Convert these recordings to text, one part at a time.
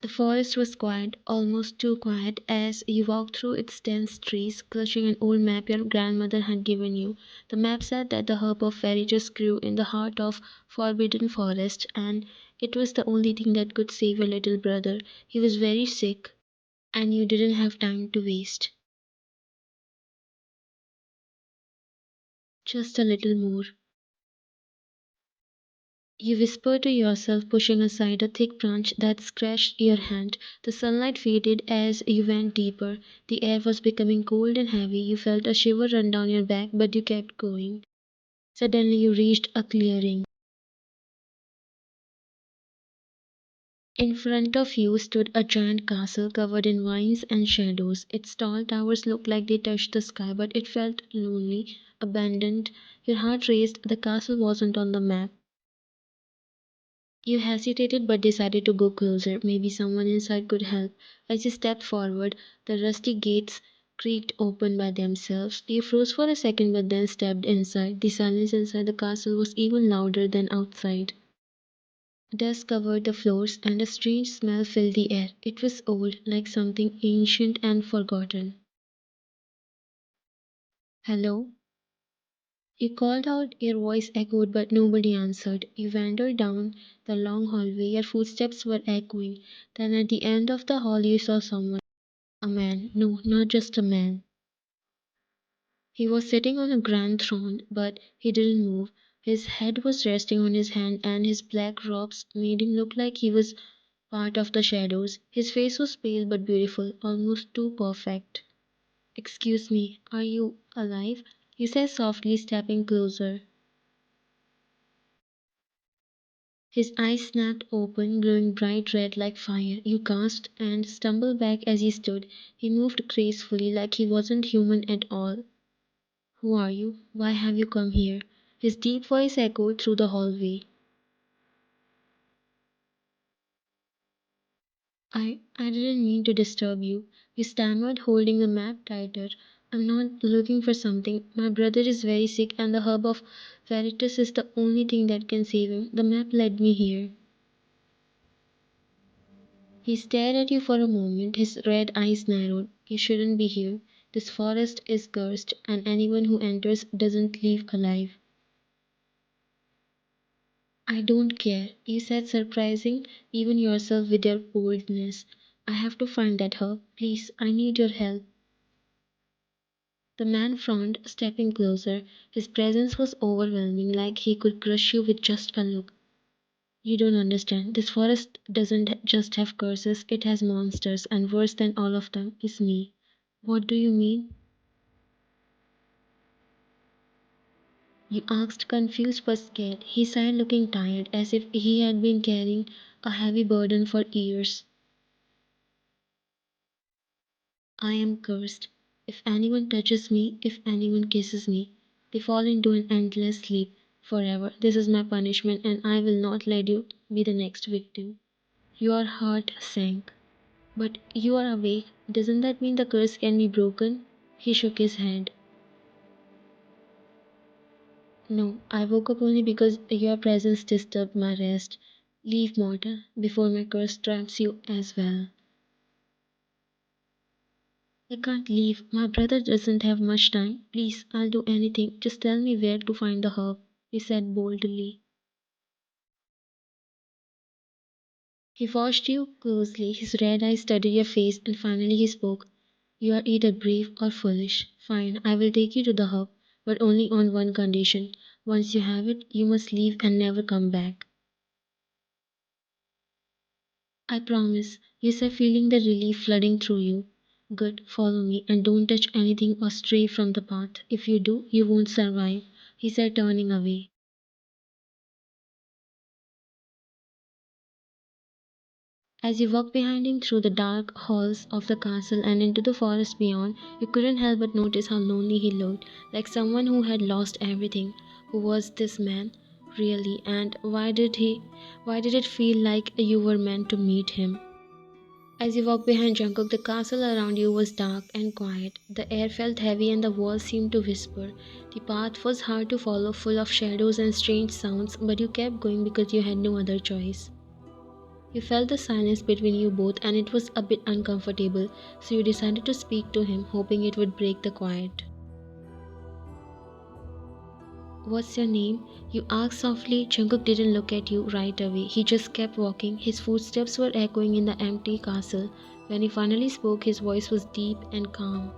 The forest was quiet, almost too quiet, as you walked through its dense trees, clutching an old map your grandmother had given you. The map said that the herb of Veritas grew in the heart of Forbidden Forest, and it was the only thing that could save your little brother. He was very sick, and you didn't have time to waste. Just a little more. You whispered to yourself, pushing aside a thick branch that scratched your hand. The sunlight faded as you went deeper. The air was becoming cold and heavy. You felt a shiver run down your back, but you kept going. Suddenly, you reached a clearing. In front of you stood a giant castle covered in vines and shadows. Its tall towers looked like they touched the sky, but it felt lonely, abandoned. Your heart raced. The castle wasn't on the map. You hesitated but decided to go closer. Maybe someone inside could help. As you stepped forward, the rusty gates creaked open by themselves. You froze for a second but then stepped inside. The silence inside the castle was even louder than outside. Dust covered the floors and a strange smell filled the air. It was old, like something ancient and forgotten. Hello? You called out, your voice echoed, but nobody answered. You wandered down the long hallway, your footsteps were echoing. Then at the end of the hall, you saw someone. A man. No, not just a man. He was sitting on a grand throne, but he didn't move. His head was resting on his hand, and his black robes made him look like he was part of the shadows. His face was pale but beautiful, almost too perfect. Excuse me, are you alive? He said softly, stepping closer. His eyes snapped open, glowing bright red like fire. You gasped and stumbled back as he stood. He moved gracefully, like he wasn't human at all. Who are you? Why have you come here? His deep voice echoed through the hallway. I didn't mean to disturb you. You stammered, holding the map tighter. I'm not looking for something. My brother is very sick, and the herb of Veritas is the only thing that can save him. The map led me here. He stared at you for a moment, his red eyes narrowed. You shouldn't be here. This forest is cursed, and anyone who enters doesn't leave alive. I don't care, you said, surprising even yourself with your boldness. I have to find that herb. Please, I need your help. The man frowned, stepping closer. His presence was overwhelming, like he could crush you with just a look. You don't understand. This forest doesn't just have curses, it has monsters, and worse than all of them is me. What do you mean? You asked, confused but scared. He sighed, looking tired, as if he had been carrying a heavy burden for years. I am cursed. If anyone touches me, if anyone kisses me, they fall into an endless sleep forever. This is my punishment, and I will not let you be the next victim. Your heart sank. But you are awake. Doesn't that mean the curse can be broken? He shook his head. No, I woke up only because your presence disturbed my rest. Leave, mortal, before my curse traps you as well. I can't leave. My brother doesn't have much time. Please, I'll do anything. Just tell me where to find the herb, he said boldly. He watched you closely. His red eyes studied your face, and finally he spoke. You are either brave or foolish. Fine, I will take you to the herb, but only on one condition. Once you have it, you must leave and never come back. I promise, you said, feeling the relief flooding through you. Good, follow me, and don't touch anything or stray from the path. If you do, you won't survive, he said, turning away. As you walked behind him through the dark halls of the castle and into the forest beyond, you couldn't help but notice how lonely he looked, like someone who had lost everything. Who was this man, really, and why did it feel like you were meant to meet him? As you walked behind Jungkook, the castle around you was dark and quiet. The air felt heavy and the walls seemed to whisper. The path was hard to follow, full of shadows and strange sounds, but you kept going because you had no other choice. You felt the silence between you both, and it was a bit uncomfortable, so you decided to speak to him, hoping it would break the quiet. What's your name? You asked softly. Jungkook didn't look at you right away. He just kept walking. His footsteps were echoing in the empty castle. When he finally spoke, his voice was deep and calm.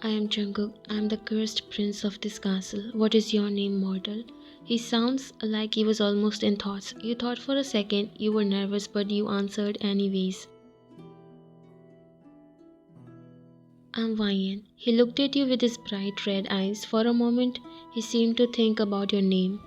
I am Jungkook. I am the cursed prince of this castle. What is your name, mortal? He sounds like he was almost in thoughts. You thought for a second you were nervous, but you answered anyways. I'm Vian. He looked at you with his bright red eyes. For a moment, he seemed to think about your name.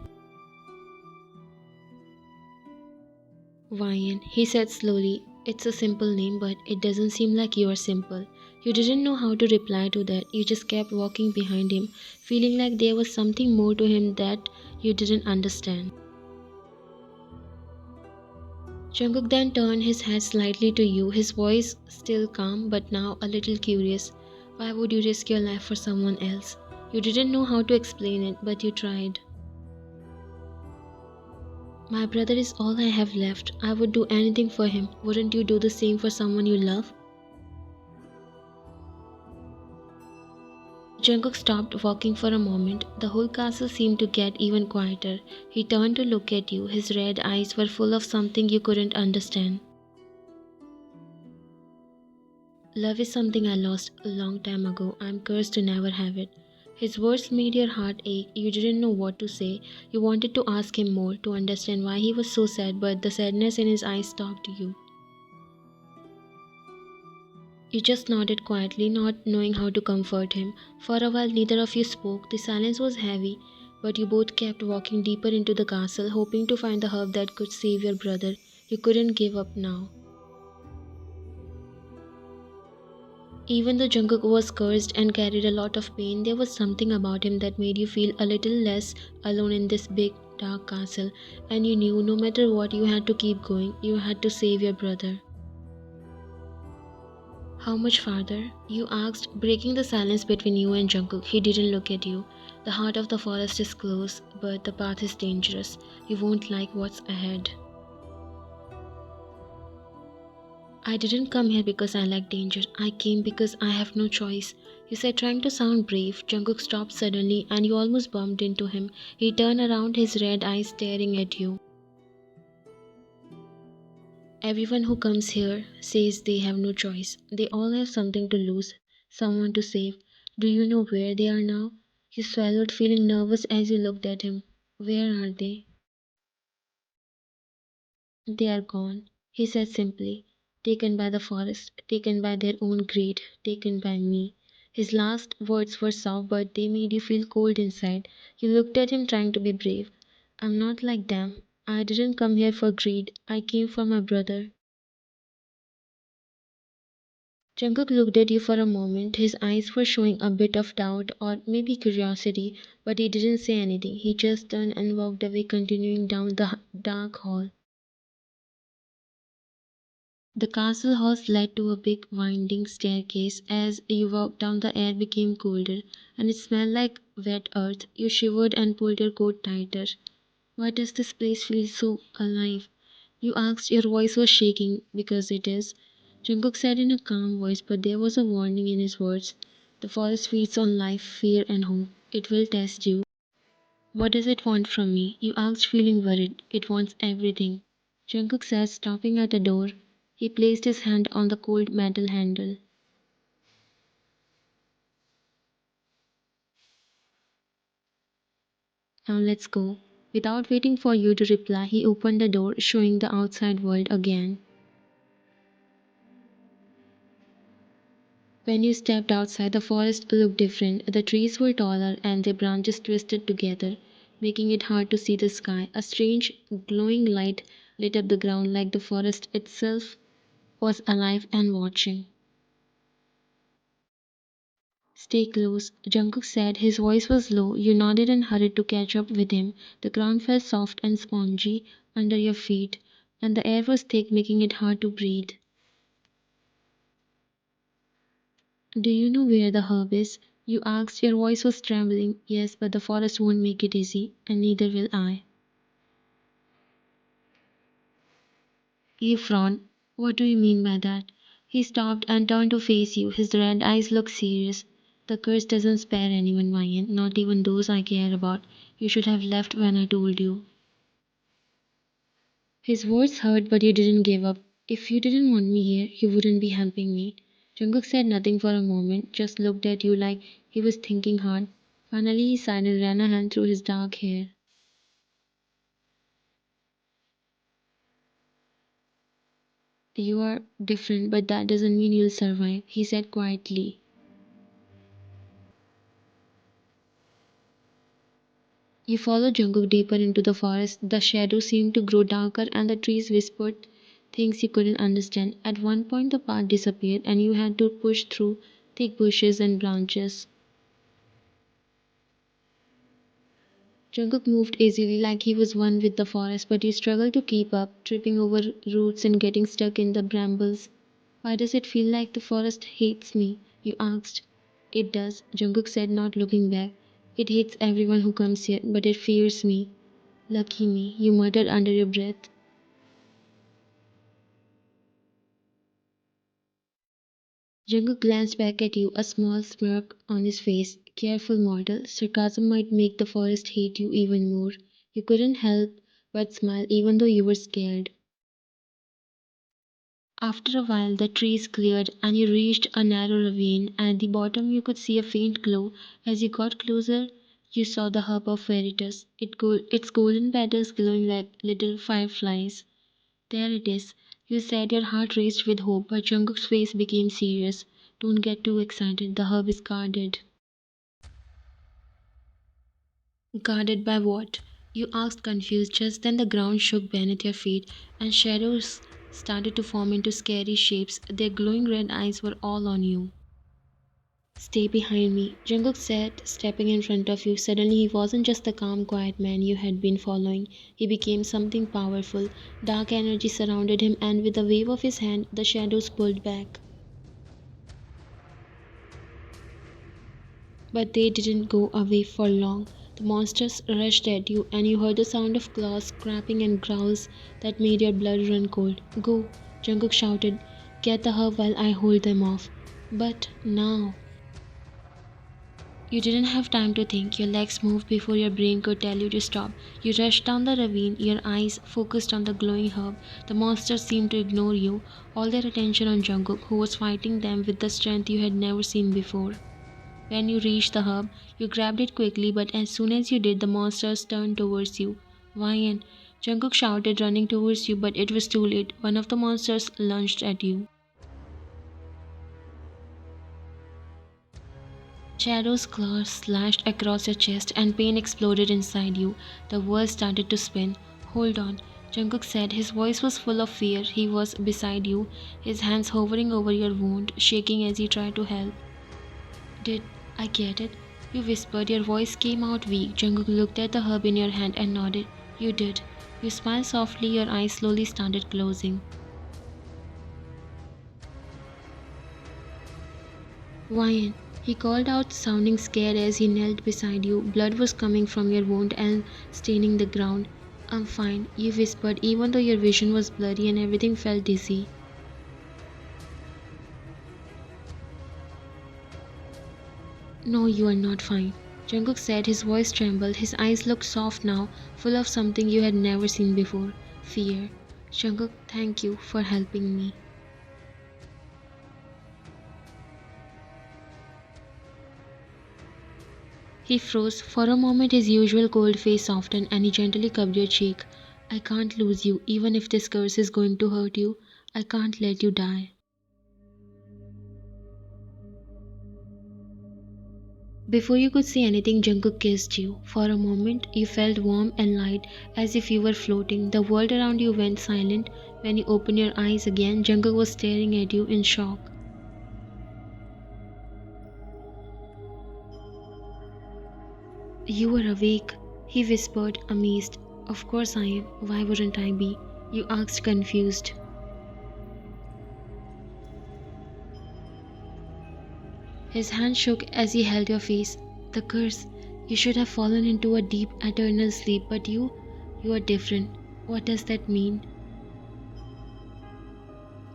Vian, he said slowly. It's a simple name, but it doesn't seem like you are simple. You didn't know how to reply to that. You just kept walking behind him, feeling like there was something more to him that you didn't understand. Jungkook then turned his head slightly to you, his voice still calm but now a little curious. Why would you risk your life for someone else? You didn't know how to explain it, but you tried. My brother is all I have left. I would do anything for him. Wouldn't you do the same for someone you love? Jungkook stopped walking for a moment. The whole castle seemed to get even quieter. He turned to look at you. His red eyes were full of something you couldn't understand. Love is something I lost a long time ago. I'm cursed to never have it. His words made your heart ache. You didn't know what to say. You wanted to ask him more, to understand why he was so sad, but the sadness in his eyes stopped you. You just nodded quietly, not knowing how to comfort him. For a while, neither of you spoke. The silence was heavy, but you both kept walking deeper into the castle, hoping to find the herb that could save your brother. You couldn't give up now. Even though Jungkook was cursed and carried a lot of pain, there was something about him that made you feel a little less alone in this big, dark castle, and you knew no matter what, you had to keep going. You had to save your brother. How much farther? You asked, breaking the silence between you and Jungkook. He didn't look at you. The heart of the forest is close, but the path is dangerous. You won't like what's ahead. I didn't come here because I like danger. I came because I have no choice. You said, trying to sound brave. Jungkook stopped suddenly and you almost bumped into him. He turned around, his red eyes staring at you. Everyone who comes here says they have no choice. They all have something to lose, someone to save. Do you know where they are now? You swallowed, feeling nervous as you looked at him. Where are they? They are gone, he said simply. Taken by the forest, taken by their own greed, taken by me. His last words were soft, but they made you feel cold inside. You looked at him trying to be brave. I'm not like them. I didn't come here for greed. I came for my brother. Jungkook looked at you for a moment. His eyes were showing a bit of doubt or maybe curiosity, but he didn't say anything. He just turned and walked away, continuing down the dark hall. The castle halls led to a big winding staircase. As you walked down, the air became colder, and it smelled like wet earth. You shivered and pulled your coat tighter. Why does this place feel so alive? You asked. Your voice was shaking. Because it is. Jungkook said in a calm voice, but there was a warning in his words. The forest feeds on life, fear, and hope. It will test you. What does it want from me? You asked, feeling worried. It wants everything. Jungkook said, stopping at a door. He placed his hand on the cold metal handle. Now let's go. Without waiting for you to reply, he opened the door, showing the outside world again. When you stepped outside, the forest looked different. The trees were taller and their branches twisted together, making it hard to see the sky. A strange, glowing light lit up the ground like the forest itself was alive and watching. Stay close, Jungkook said. His voice was low. You nodded and hurried to catch up with him. The ground felt soft and spongy under your feet, and the air was thick, making it hard to breathe. Do you know where the herb is? You asked. Your voice was trembling. Yes, but the forest won't make it easy, and neither will I. You frowned. What do you mean by that? He stopped and turned to face you. His red eyes looked serious. The curse doesn't spare anyone, Ryan, not even those I care about. You should have left when I told you. His words hurt, but you didn't give up. If you didn't want me here, you wouldn't be helping me. Jungkook said nothing for a moment, just looked at you like he was thinking hard. Finally, he sighed and ran a hand through his dark hair. You are different, but that doesn't mean you'll survive, he said quietly. You followed Jungkook deeper into the forest. The shadows seemed to grow darker, and the trees whispered things you couldn't understand. At one point, the path disappeared, and you had to push through thick bushes and branches. Jungkook moved easily like he was one with the forest, but he struggled to keep up, tripping over roots and getting stuck in the brambles. Why does it feel like the forest hates me? You asked. It does, Jungkook said, not looking back. It hates everyone who comes here, but it fears me. Lucky me, you muttered under your breath. Jungkook glanced back at you, a small smirk on his face. Careful, mortal. Sarcasm might make the forest hate you even more. You couldn't help but smile even though you were scared. After a while, the trees cleared and you reached a narrow ravine. At the bottom, you could see a faint glow. As you got closer, you saw the hub of Veritas, its golden petals glowing like little fireflies. There it is. You said, your heart raced with hope, but Jungkook's face became serious. Don't get too excited, the hub is guarded. Guarded by what? You asked confused. Just then the ground shook beneath your feet, and shadows started to form into scary shapes. Their glowing red eyes were all on you. Stay behind me, Jungkook said, stepping in front of you. Suddenly he wasn't just the calm, quiet man you had been following. He became something powerful. Dark energy surrounded him, and with a wave of his hand, the shadows pulled back. But they didn't go away for long. The monsters rushed at you, and you heard the sound of claws scraping and growls that made your blood run cold. Go, Jungkook shouted. Get the herb while I hold them off. But now. You didn't have time to think. Your legs moved before your brain could tell you to stop. You rushed down the ravine, your eyes focused on the glowing herb. The monsters seemed to ignore you, all their attention on Jungkook, who was fighting them with the strength you had never seen before. When you reached the hub, you grabbed it quickly, but as soon as you did, the monsters turned towards you. Vian, Jungkook shouted, running towards you, but it was too late. One of the monsters lunged at you. Shadow's claws slashed across your chest, and pain exploded inside you. The world started to spin. Hold on, Jungkook said. His voice was full of fear. He was beside you, his hands hovering over your wound, shaking as he tried to help. Did I get it? You whispered. Your voice came out weak. Jungkook looked at the herb in your hand and nodded. You did. You smiled softly. Your eyes slowly started closing. Ryan, he called out, sounding scared as he knelt beside you. Blood was coming from your wound and staining the ground. I'm fine, you whispered, even though your vision was blurry and everything felt dizzy. No, you are not fine, Jungkook said. His voice trembled. His eyes looked soft now, full of something you had never seen before. Fear. Jungkook, thank you for helping me. He froze. For a moment his usual cold face softened, and he gently cupped your cheek. I can't lose you, even if this curse is going to hurt you. I can't let you die. Before you could say anything, Jungkook kissed you. For a moment, you felt warm and light, as if you were floating. The world around you went silent. When you opened your eyes again, Jungkook was staring at you in shock. You were awake, he whispered, amazed. Of course I am. Why wouldn't I be? You asked, confused. His hand shook as he held your face. The curse. You should have fallen into a deep, eternal sleep, but you are different. What does that mean?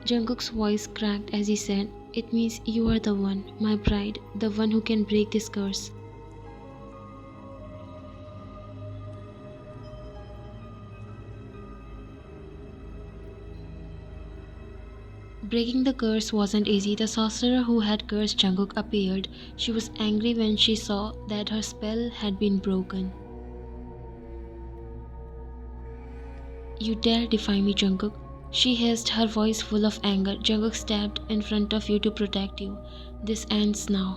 Jungkook's voice cracked as he said, "It means you are the one, my bride, the one who can break this curse." Breaking the curse wasn't easy. The sorcerer who had cursed Jungkook appeared. She was angry when she saw that her spell had been broken. "You dare defy me, Jungkook?" she hissed, her voice full of anger. "Jungkook stepped in front of you to protect you. This ends now."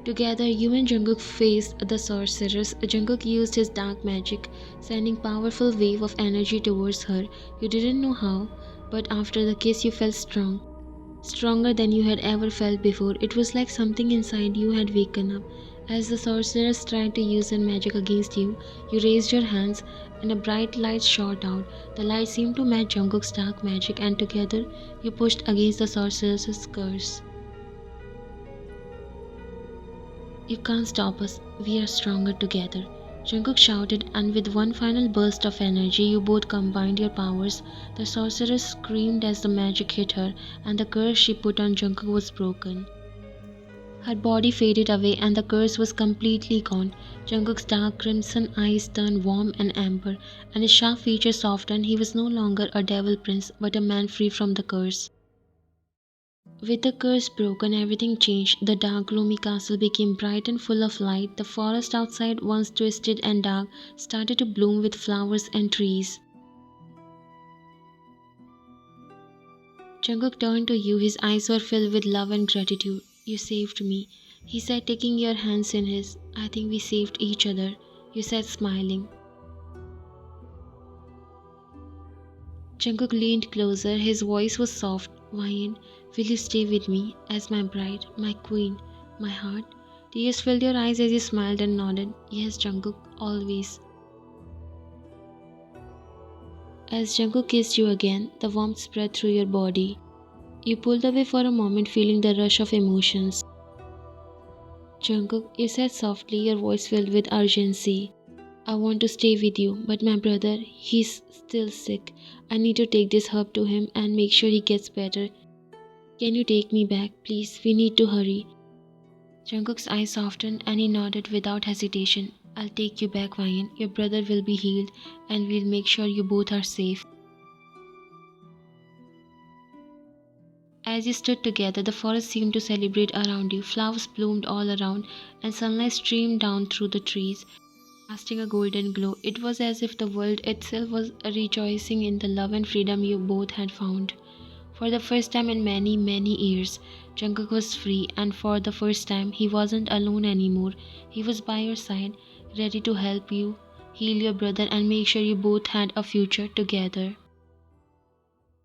Together, you and Jungkook faced the sorceress. Jungkook used his dark magic, sending powerful wave of energy towards her. You didn't know how, but after the kiss you felt strong. Stronger than you had ever felt before. It was like something inside you had waken up. As the sorceress tried to use her magic against you, you raised your hands and a bright light shot out. The light seemed to match Jungkook's dark magic, and together you pushed against the sorceress's curse. "You can't stop us. We are stronger together," Jungkook shouted, and with one final burst of energy, you both combined your powers. The sorceress screamed as the magic hit her, and the curse she put on Jungkook was broken. Her body faded away, and the curse was completely gone. Jungkook's dark crimson eyes turned warm and amber, and his sharp features softened. He was no longer a devil prince, but a man free from the curse. With the curse broken, everything changed. The dark, gloomy castle became bright and full of light. The forest outside, once twisted and dark, started to bloom with flowers and trees. Jungkook turned to you. His eyes were filled with love and gratitude. "You saved me," he said, taking your hands in his. "I think we saved each other," you said, smiling. Jungkook leaned closer. His voice was soft. "Wayne, will you stay with me as my bride, my queen, my heart?" Tears filled your eyes as you smiled and nodded. "Yes, Jungkook, always." As Jungkook kissed you again, the warmth spread through your body. You pulled away for a moment, feeling the rush of emotions. "Jungkook," you said softly, your voice filled with urgency. "I want to stay with you, but my brother, he's still sick. I need to take this herb to him and make sure he gets better. Can you take me back, please? We need to hurry." Jungkook's eyes softened and he nodded without hesitation. "I'll take you back, Ryan. Your brother will be healed and we'll make sure you both are safe." As you stood together, the forest seemed to celebrate around you. Flowers bloomed all around, and sunlight streamed down through the trees, casting a golden glow. It was as if the world itself was rejoicing in the love and freedom you both had found. For the first time in many, many years, Jungkook was free, and for the first time, he wasn't alone anymore. He was by your side, ready to help you, heal your brother, and make sure you both had a future together.